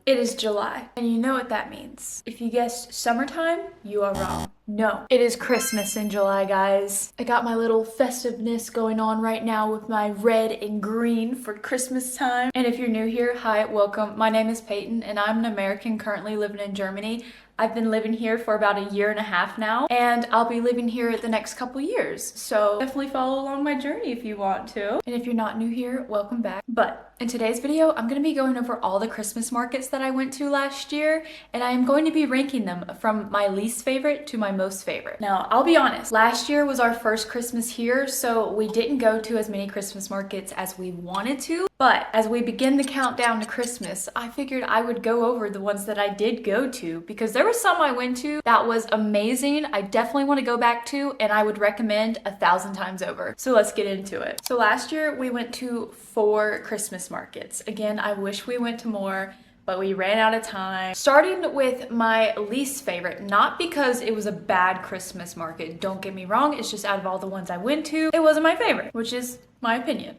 It is July, and you know what that means. If you guessed summertime, you are wrong. No, it is Christmas in July, guys. I got my little festiveness going on right now with my red and green for Christmas time. And if you're new here, hi, welcome. My name is Peyton, and I'm an American currently living in Germany. I've been living here for about a year and a half now, and I'll be living here the next couple years. So definitely follow along my journey if you want to. And if you're not new here, welcome back. But in today's video, I'm gonna be going over all the Christmas markets that I went to last year, and I am going to be ranking them from my least favorite to my most favorite. Now, I'll be honest, last year was our first Christmas here, so we didn't go to as many Christmas markets as we wanted to. But as we begin the countdown to Christmas, I figured I would go over the ones that I did go to because there were some I went to that was amazing. I definitely want to go back to, and I would recommend 1,000 times over. So let's get into it. So last year we went to 4 Christmas markets. Again, I wish we went to more, but we ran out of time. Starting with my least favorite, not because it was a bad Christmas market, don't get me wrong, it's just out of all the ones I went to, it wasn't my favorite, which is my opinion.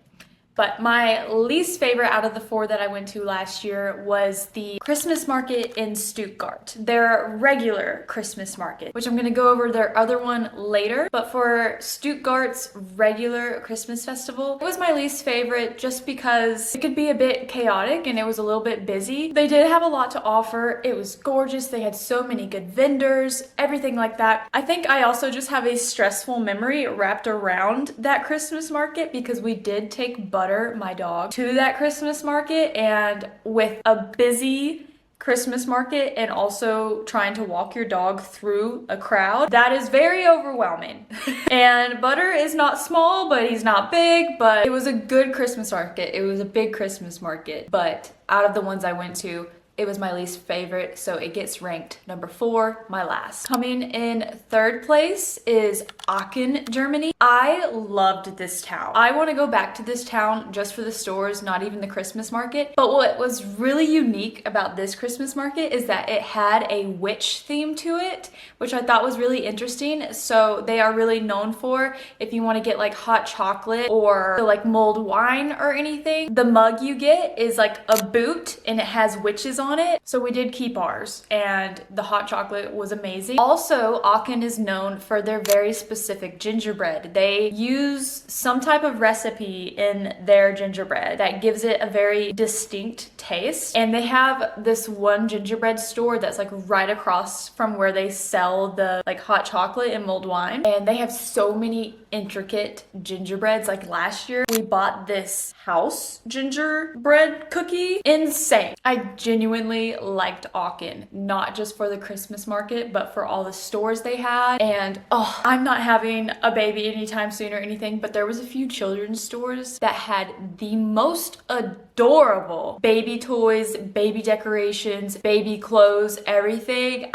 But my least favorite out of the 4 that I went to last year was the Christmas market in Stuttgart. Their regular Christmas market, which I'm gonna go over their other one later. But for Stuttgart's regular Christmas festival, it was my least favorite just because it could be a bit chaotic and it was a little bit busy. They did have a lot to offer. It was gorgeous. They had so many good vendors, everything like that. I think I also just have a stressful memory wrapped around that Christmas market because we did take Butter, my dog, to that Christmas market, and with a busy Christmas market and also trying to walk your dog through a crowd, that is very overwhelming. And Butter is not small, but he's not big, but it was a good Christmas market. It was a big Christmas market, but out of the ones I went to, it was my least favorite, so it gets ranked number 4, my last. Coming in 3rd place is Aachen, Germany. I loved this town. I want to go back to this town just for the stores, not even the Christmas market. But what was really unique about this Christmas market is that it had a witch theme to it, which I thought was really interesting. So they are really known for, if you want to get like hot chocolate or like mulled wine or anything, the mug you get is like a boot and it has witches on it. So we did keep ours, and the hot chocolate was amazing. Also, Aachen is known for their very specific gingerbread. They use some type of recipe in their gingerbread that gives it a very distinct taste. And they have this one gingerbread store that's like right across from where they sell the like hot chocolate and mulled wine. And they have so many intricate gingerbreads. Like last year, we bought this house gingerbread cookie. Insane. I genuinely liked Aachen, not just for the Christmas market, but for all the stores they had. And oh, I'm not having a baby anytime soon or anything, but there was a few children's stores that had the most adorable baby toys, baby decorations, baby clothes, everything.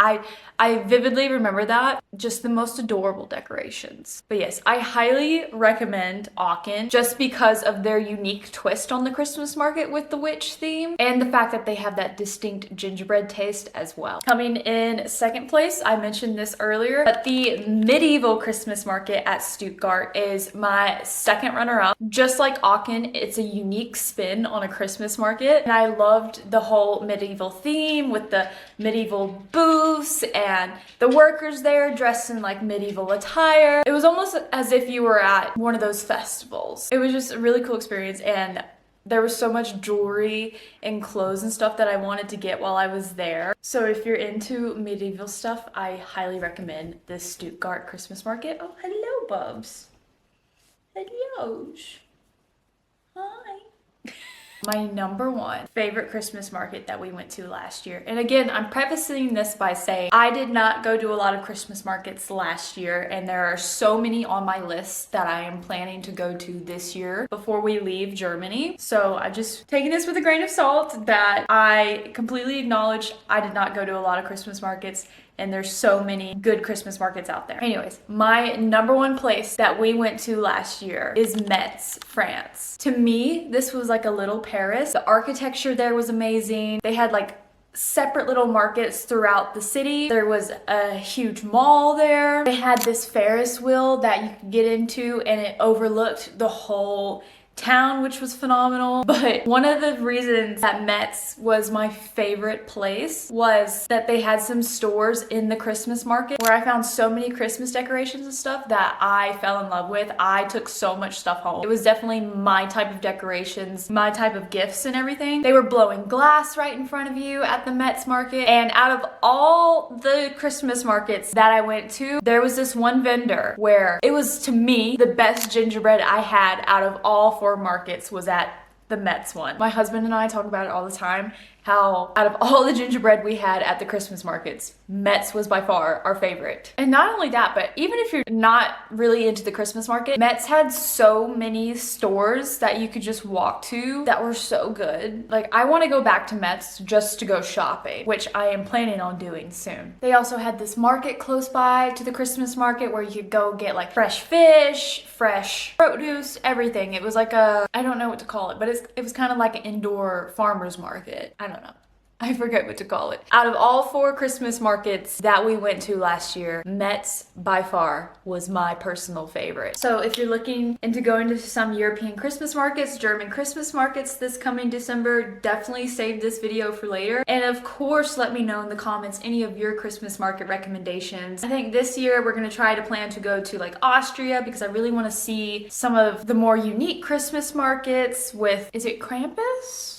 I vividly remember that. Just the most adorable decorations. But yes, I highly recommend Aachen just because of their unique twist on the Christmas market with the witch theme and the fact that they have that distinct gingerbread taste as well. Coming in 2nd place, I mentioned this earlier, but the medieval Christmas market at Stuttgart is my 2nd runner-up. Just like Aachen, it's a unique spin on a Christmas market, and I loved the whole medieval theme with the medieval booths and the workers there dressed in like medieval attire. It was almost as if you were at one of those festivals. It was just a really cool experience, and there was so much jewelry and clothes and stuff that I wanted to get while I was there. So if you're into medieval stuff, I highly recommend this Stuttgart Christmas market. Oh, hello, Bubs. Hello. Hi. My number 1 favorite Christmas market that we went to last year. And again, I'm prefacing this by saying I did not go to a lot of Christmas markets last year, and there are so many on my list that I am planning to go to this year before we leave Germany. So I just taking this with a grain of salt that I completely acknowledge I did not go to a lot of Christmas markets, and there's so many good Christmas markets out there. Anyways, my number 1 place that we went to last year is Metz, France. To me, this was like a little Paris. The architecture there was amazing. They had like separate little markets throughout the city. There was a huge mall there. They had this Ferris wheel that you could get into, and it overlooked the whole town, which was phenomenal. But one of the reasons that Metz was my favorite place was that they had some stores in the Christmas market where I found so many Christmas decorations and stuff that I fell in love with. I took so much stuff home. It was definitely my type of decorations, my type of gifts and everything. They were blowing glass right in front of you at the Metz market. And out of all the Christmas markets that I went to, there was this one vendor where it was, to me, the best gingerbread I had out of all 4 markets was at the Metz one. My husband and I talk about it all the time, how out of all the gingerbread we had at the Christmas markets, Metz was by far our favorite. And not only that, but even if you're not really into the Christmas market, Metz had so many stores that you could just walk to that were so good. Like, I want to go back to Metz just to go shopping, which I am planning on doing soon. They also had this market close by to the Christmas market where you could go get like fresh fish, fresh produce, everything. It was like a, I don't know what to call it, but it was kind of like an indoor farmer's market. I don't know. I forget what to call it. Out of all 4 Christmas markets that we went to last year, Metz by far was my personal favorite. So if you're looking into going to some European Christmas markets, German Christmas markets this coming December, definitely save this video for later. And of course, let me know in the comments any of your Christmas market recommendations. I think this year we're gonna try to plan to go to like Austria because I really wanna see some of the more unique Christmas markets with, is it Krampus?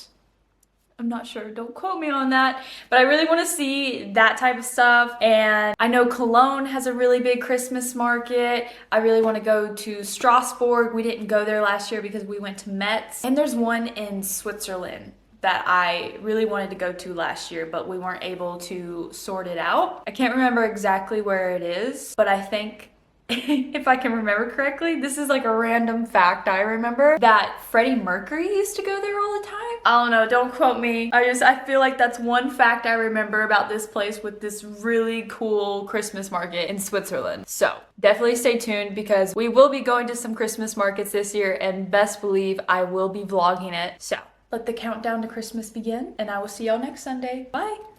I'm not sure, don't quote me on that, but I really want to see that type of stuff. And I know Cologne has a really big Christmas market. I really want to go to Strasbourg. We didn't go there last year because we went to Metz. And there's one in Switzerland that I really wanted to go to last year, but we weren't able to sort it out. I can't remember exactly where it is, but I think if I can remember correctly, this is like a random fact I remember, that Freddie Mercury used to go there all the time. I don't know, don't quote me. I feel like that's one fact I remember about this place with this really cool Christmas market in Switzerland. So definitely stay tuned because we will be going to some Christmas markets this year, and best believe I will be vlogging it. So let the countdown to Christmas begin, and I will see y'all next Sunday. Bye.